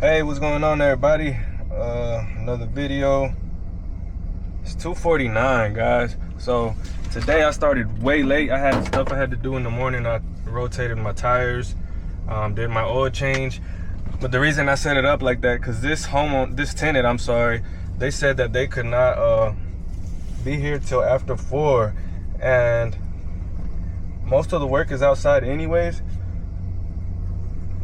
Hey, what's going on, everybody? Another video. It's 2:49, guys. So today I started way late. I had stuff I had to do in the morning. I rotated my tires, did my oil change. But the reason I set it up like that, because this tenant, I'm sorry, they said that they could not be here till after 4, and most of the work is outside anyways.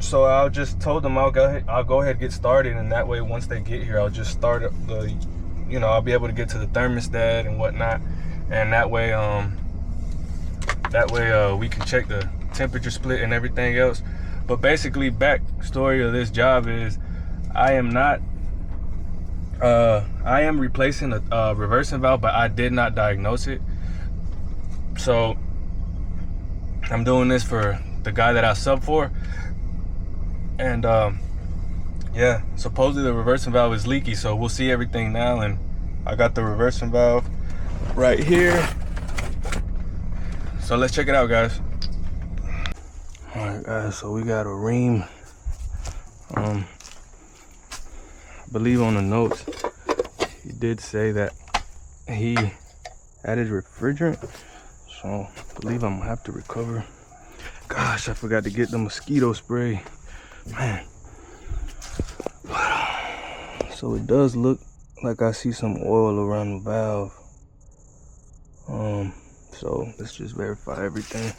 So I just told them I'll go ahead and get started, and that way once they get here, I'll just start I'll be able to get to the thermostat and whatnot, and that way we can check the temperature split and everything else. But basically, backstory of this job is I am replacing a reversing valve, but I did not diagnose it. So I'm doing this for the guy that I sub for. And yeah, supposedly the reversing valve is leaky, so we'll see everything now. And I got the reversing valve right here, so let's check it out, guys. All right, guys, so we got a Rheem. I believe on the notes he did say that he added refrigerant, so I believe I'm gonna have to recover. Gosh, I forgot to get the mosquito spray, man. So it does look like I see some oil around the valve. So let's just verify everything.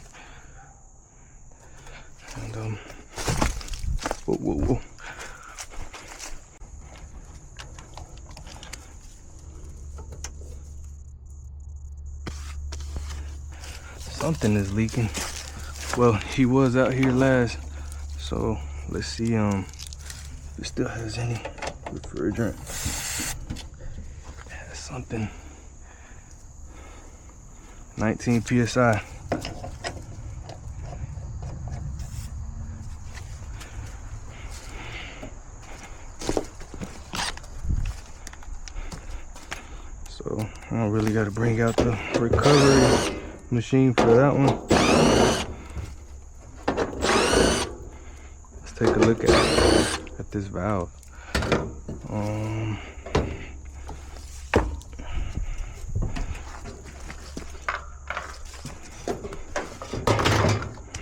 And whoa. Something is leaking. Well, he was out here last, so let's see if it still has any refrigerant. It has something. 19 psi. So I don't really got to bring out the recovery machine for that one. Let's take a look at this valve.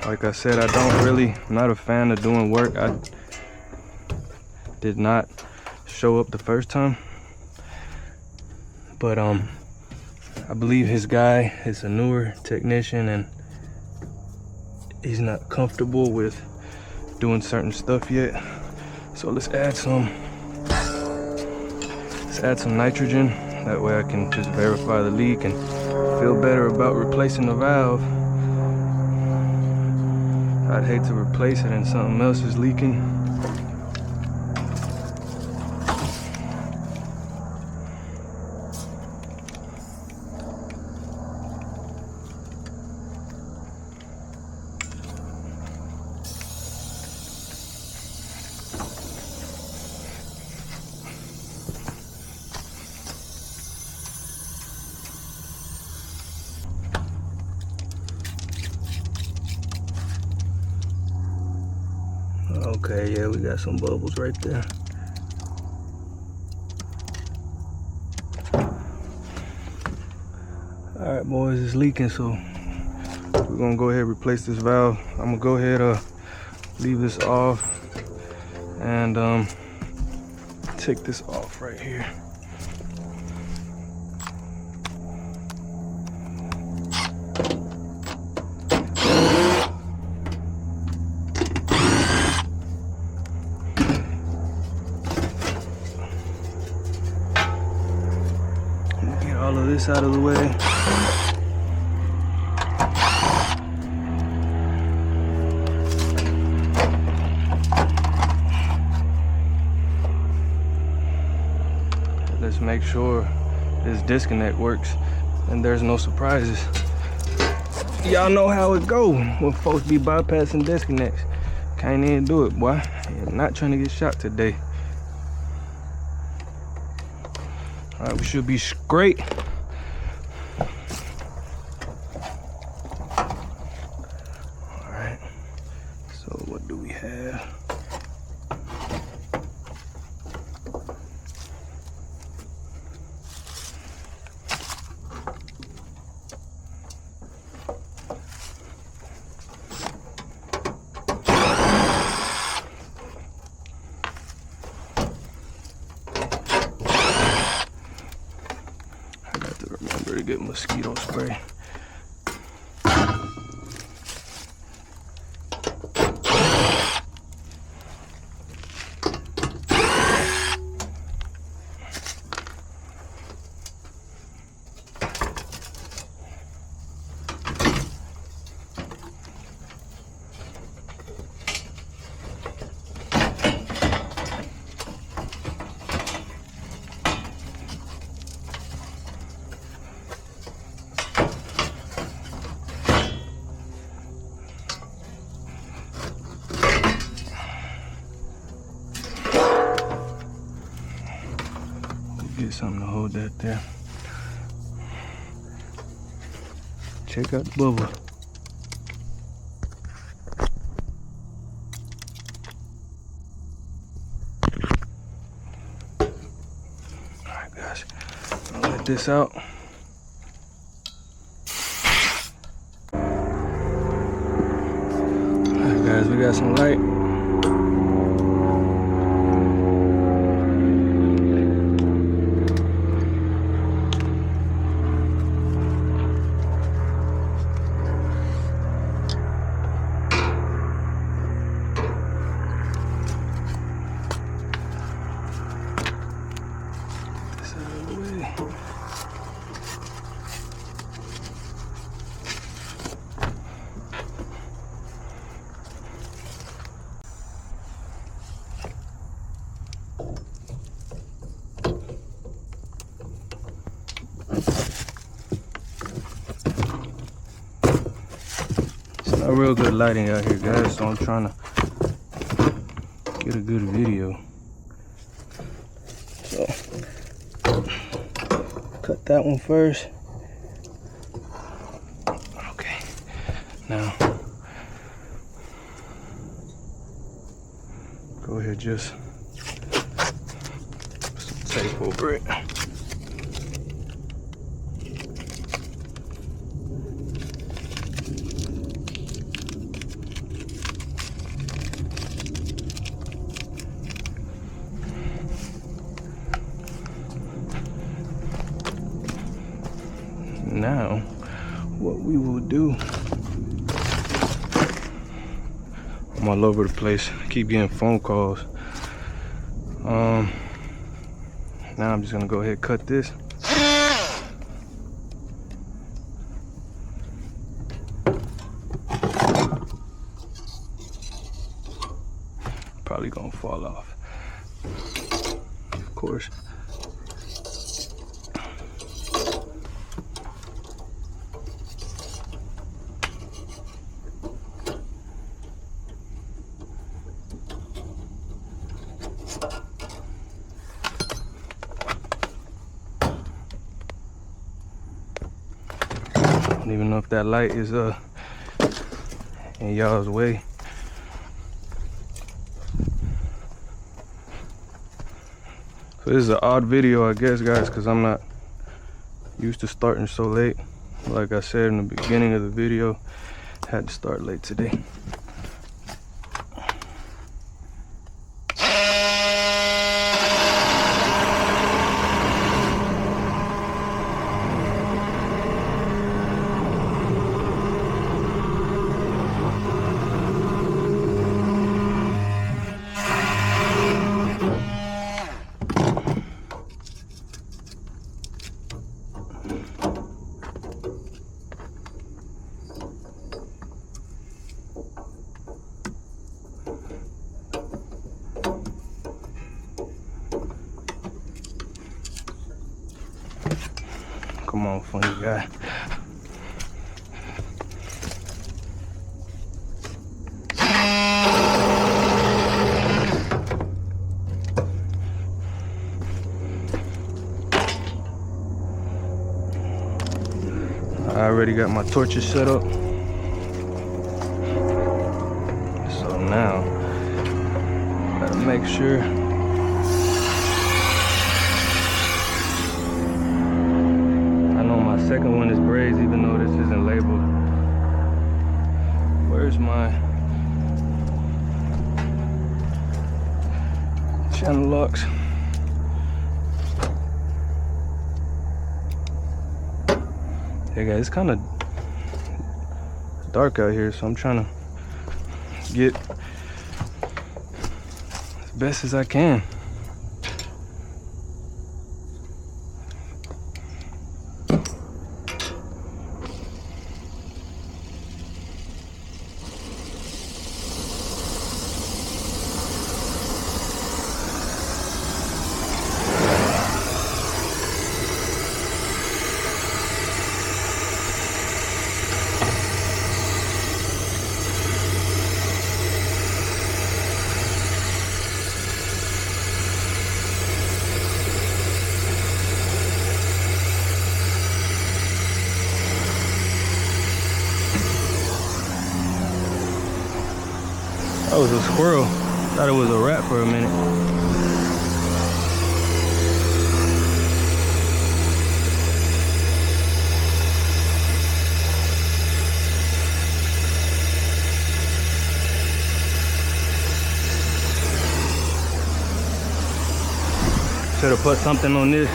Like I said, I'm not a fan of doing work I did not show up the first time. But I believe his guy is a newer technician and he's not comfortable with doing certain stuff yet. So let's add some nitrogen. That way I can just verify the leak and feel better about replacing the valve. I'd hate to replace it and something else is leaking. Okay, yeah, we got some bubbles right there. All right, boys, it's leaking, so we're gonna go ahead and replace this valve. I'm gonna go ahead leave this off and take this off right here. All of this out of the way. Let's make sure this disconnect works and there's no surprises. Y'all know how it go when folks be bypassing disconnects. Can't even do it, boy. I'm not trying to get shot today. All right, we should be straight. All right, so what do we have? pretty good mosquito spray. Get something to hold that there. Check out the bubble. Alright guys, I'll let this out. Alright guys, we got some light. Not real good lighting out here, guys, so I'm trying to get a good video. So, cut that one first. Okay, now go ahead, just put some tape over it. Now, what we will do, I'm all over the place, I keep getting phone calls. Now I'm just gonna go ahead and cut this. Probably gonna fall off, of course. I don't even know if that light is in y'all's way. So this is an odd video, I guess, guys, because I'm not used to starting so late. Like I said in the beginning of the video, I had to start late today. Come on, funny guy. I already got my torches set up. So now, gotta make sure second one is braids, even though this isn't labeled. Where's my channel locks? Hey guys, it's kind of dark out here, so I'm trying to get as best as I can. That was a squirrel. Thought it was a rat for a minute. Should have put something on this.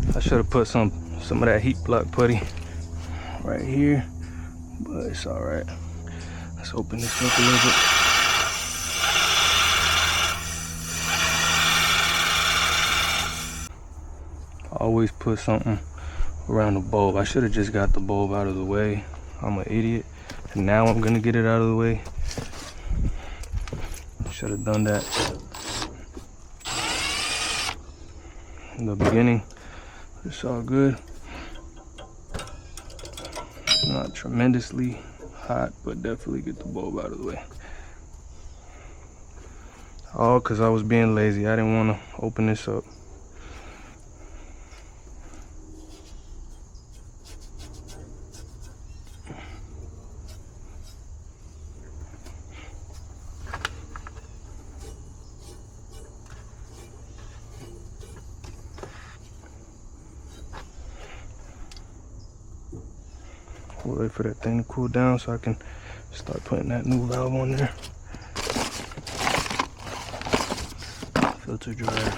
I should have put some of that heat block putty right here, but it's all right. Let's open this up a little bit. Always put something around the bulb. I should have just got the bulb out of the way. I'm an idiot, and now I'm gonna get it out of the way. Should have done that in the beginning. It's all good. Not tremendously hot, but definitely get the bulb out of the way. All because I was being lazy. I didn't want to open this up. We'll wait for that thing to cool down so I can start putting that new valve on there. Filter dryer.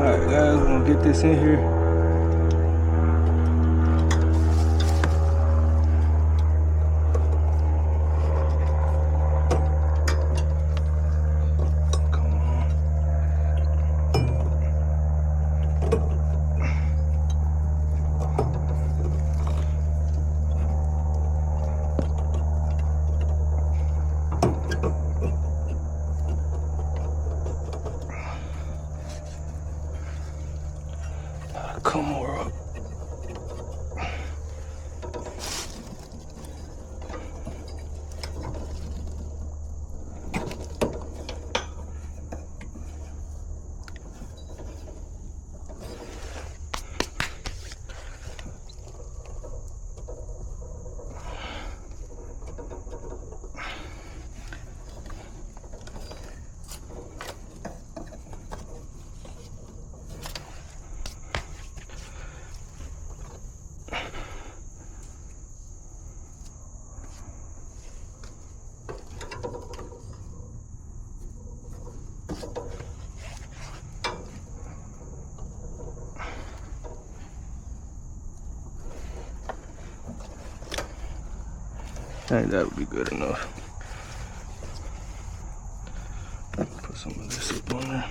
Alright guys, we're gonna get this in here. Come more up. I think that would be good enough. Put some of this up on there.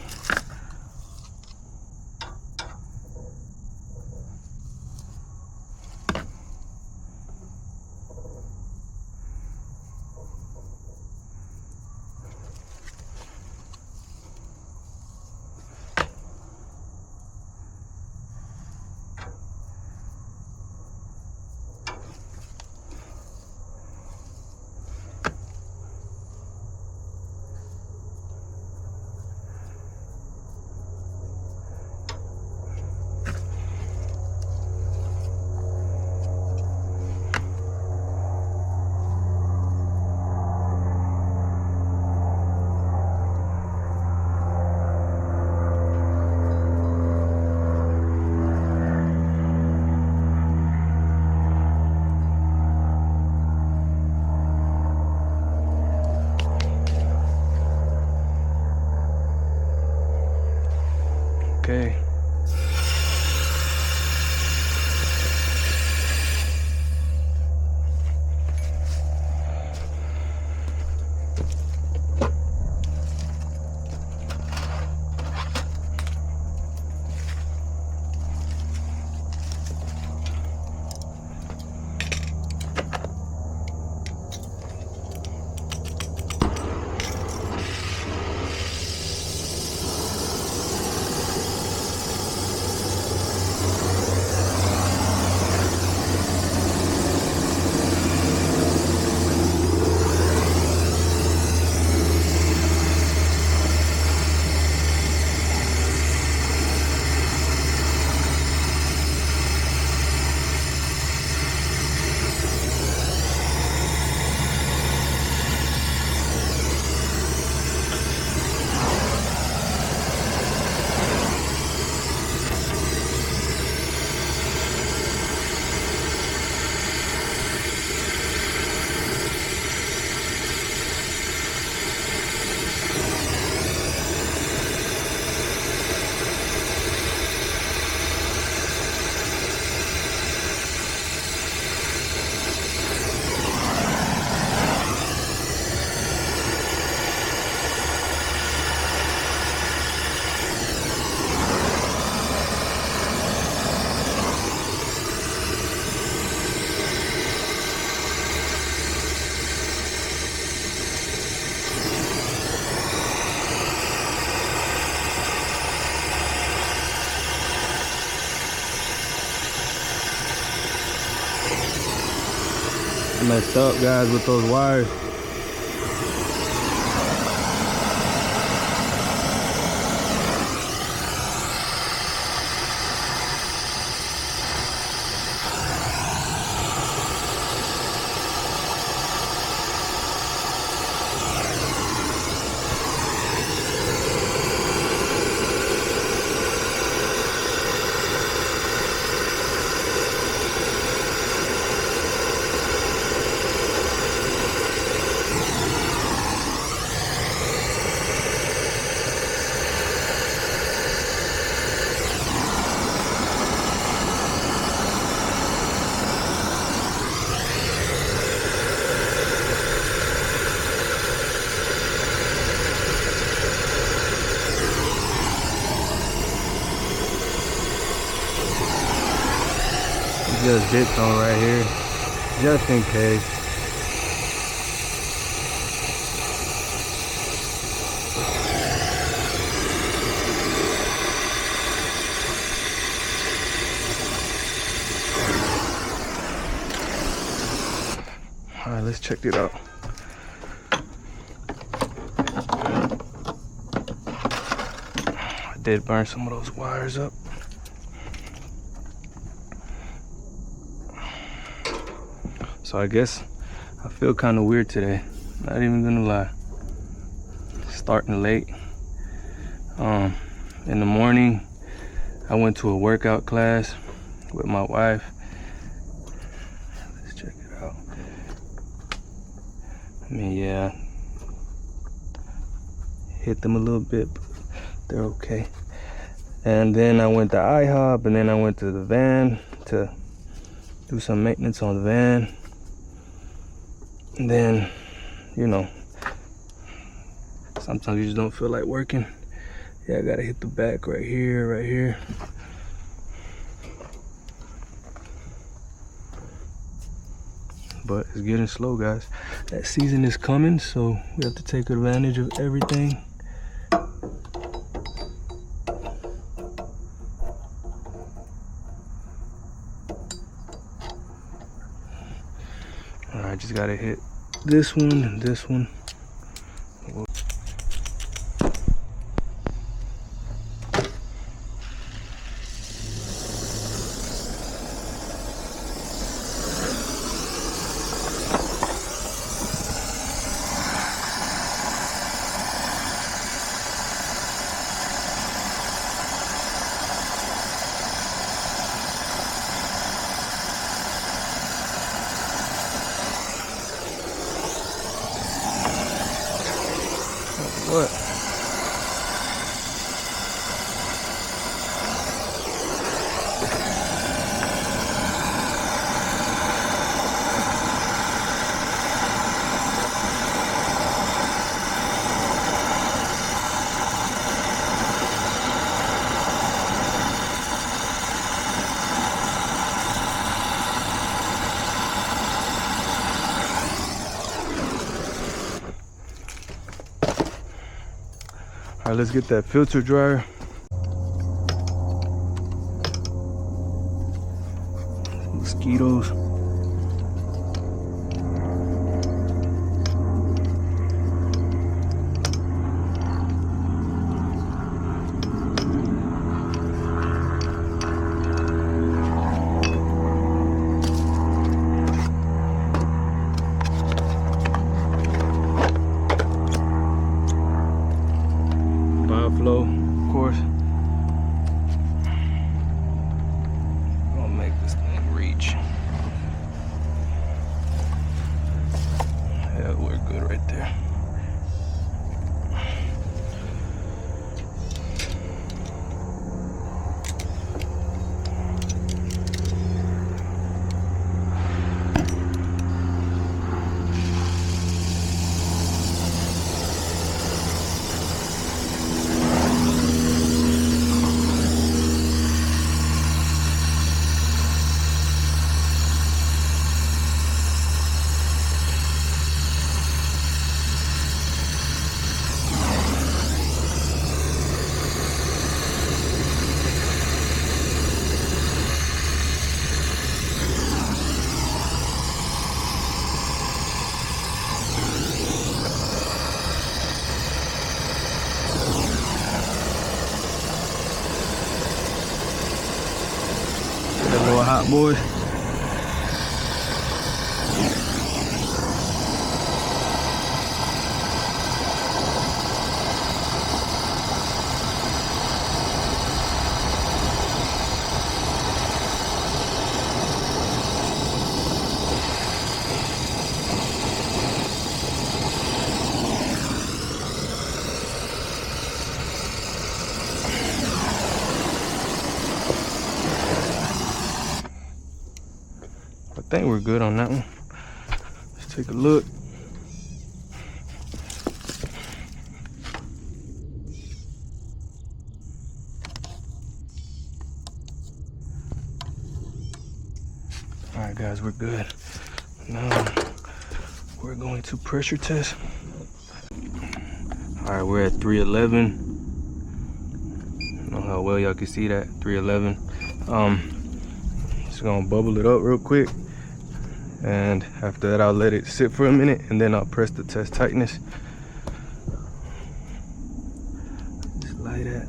okay. I messed up, guys, with those wires. Just dipped on right here, just in case. All right, let's check it out. I did burn some of those wires up. So I guess I feel kind of weird today, not even gonna lie. Starting late. In the morning, I went to a workout class with my wife. Let's check it out. I mean, yeah, hit them a little bit, but they're okay. And then I went to IHOP, and then I went to the van to do some maintenance on the van. And then, you know, sometimes you just don't feel like working. Yeah, I gotta hit the back right here, right here. But it's getting slow, guys. That season is coming, so we have to take advantage of everything. I just gotta hit this one and this one. right, let's get that filter dryer. Mosquitoes. Flow, of course. I'll make this thing reach. Yeah, we're good right there. That little hot boy. I think we're good on that one. Let's take a look. All right, guys, we're good. Now we're going to pressure test. All right, we're at 311. I don't know how well y'all can see that. 311. Just gonna bubble it up real quick. And after that, I'll let it sit for a minute and then I'll press the test tightness. Just like that.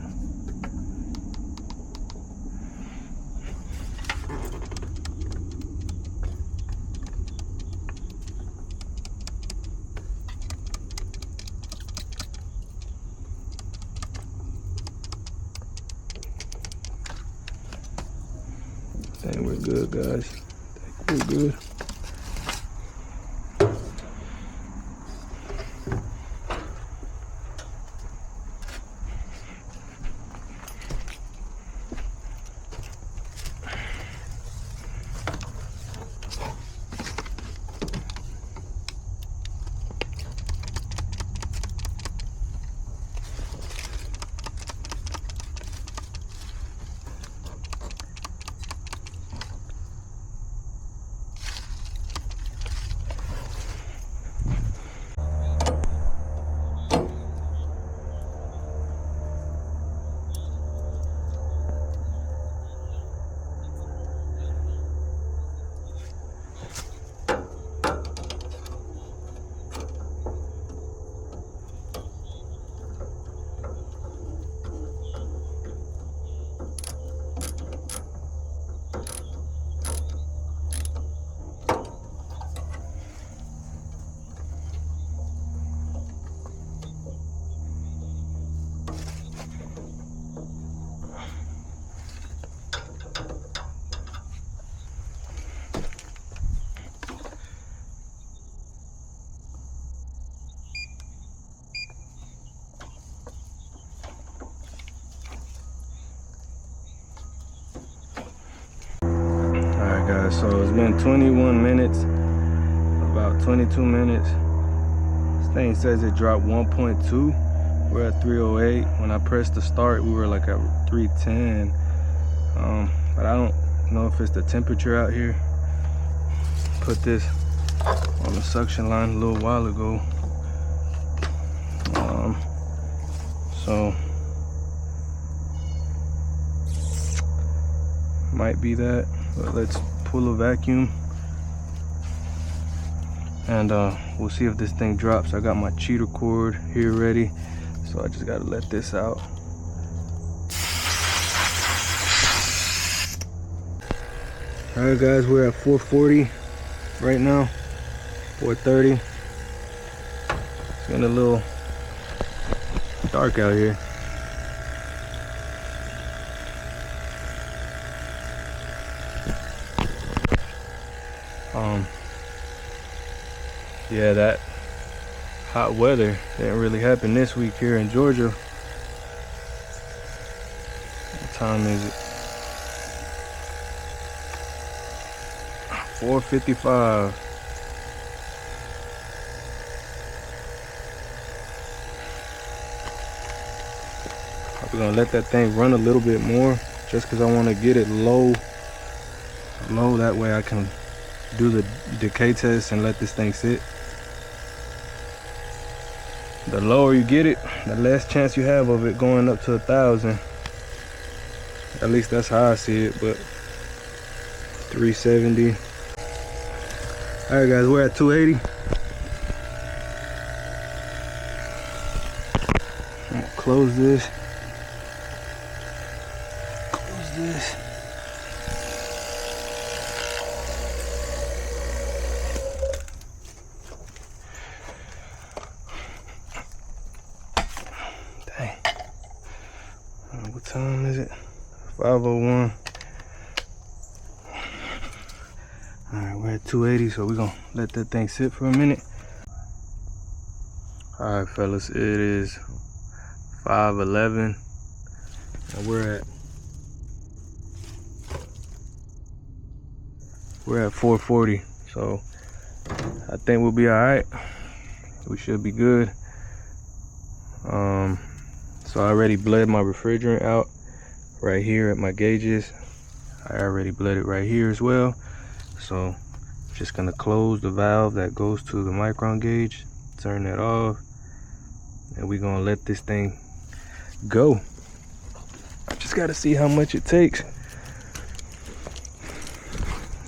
I think we're good, guys. I think we're good. Guys, so it's been 21 minutes, about 22 minutes. This thing says it dropped 1.2. We're at 308. When I pressed the start, we were like at 310. But I don't know if it's the temperature out here. Put this on the suction line a little while ago. So might be that, but let's pull a vacuum and we'll see if this thing drops. I got my cheater cord here ready, so I just gotta let this out. All right guys, we're at 440 right now, 430. It's getting a little dark out here. Yeah, that hot weather didn't really happen this week here in Georgia. What time is it? 4:55. We're gonna let that thing run a little bit more, just because I want to get it low. That way I can do the decay test and let this thing sit. The lower you get it, the less chance you have of it going up to 1,000. At least that's how I see it, but 370. All right guys, we're at 280. I'm gonna close this. Close this. Dang. What time is it? 5:01. All right, we're at 280, so we're gonna let that thing sit for a minute. All right, fellas, it is 5:11, and we're at 440. So I think we'll be all right. We should be good. So I already bled my refrigerant out right here at my gauges. I already bled it right here as well. So just gonna close the valve that goes to the micron gauge, turn that off, and we're gonna let this thing go. I just gotta see how much it takes.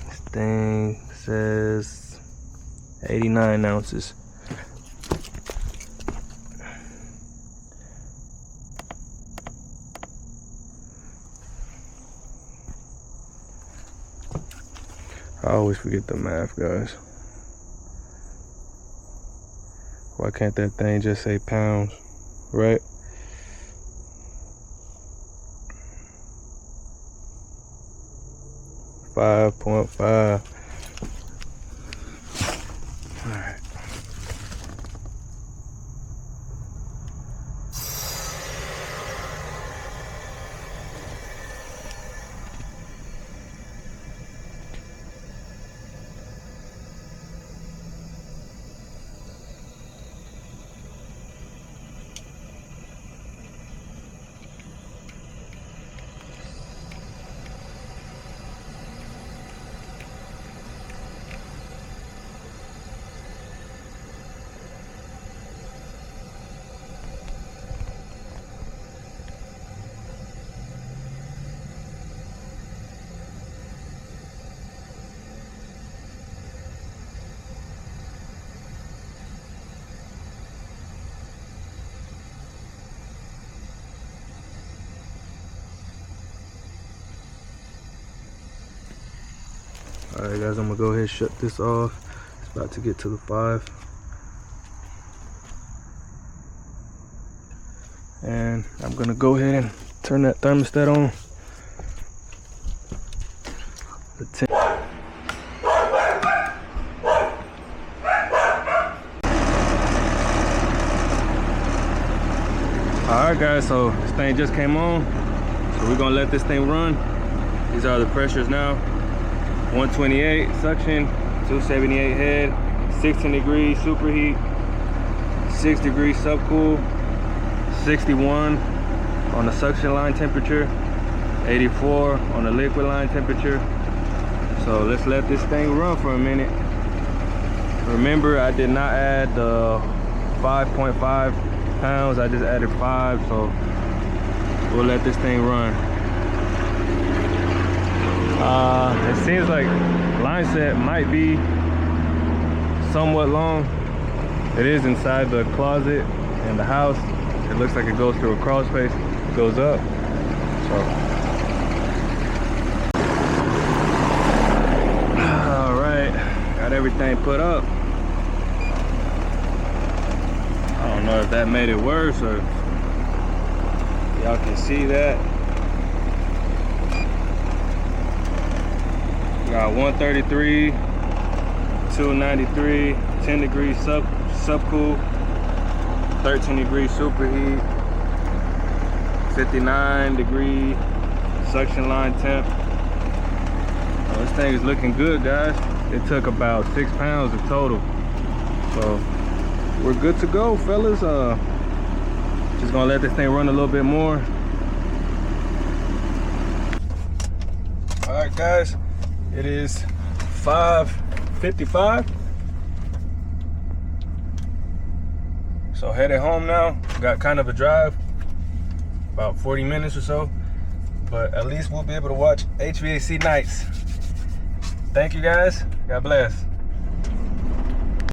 This thing says 89 ounces. I always forget the math, guys. Why can't that thing just say pounds, right? .5. All right. All right, guys, I'm gonna go ahead and shut this off. It's about to get to the 5. And I'm gonna go ahead and turn that thermostat on. The 10. All right, guys, so this thing just came on. So we're gonna let this thing run. These are the pressures now. 128 suction, 278 head, 16 degrees superheat, 6 degrees subcool, 61 on the suction line temperature, 84 on the liquid line temperature. So let's let this thing run for a minute. Remember, I did not add the 5.5 pounds. I just added 5, so we'll let this thing run. It seems like line set might be somewhat long. It is inside the closet in the house. It looks like it goes through a crawl space, goes up. So, all right, got everything put up. I don't know if that made it worse or y'all can see that. Got 133, 293, 10 degrees subcool, 13 degree superheat, 59 degree suction line temp. This thing is looking good, guys. It took about 6 pounds in total, so we're good to go, fellas. Just gonna let this thing run a little bit more. All right, guys, it is 5:55. So headed home now. Got kind of a drive, about 40 minutes or so, but at least we'll be able to watch HVAC nights. Thank you, guys. God bless.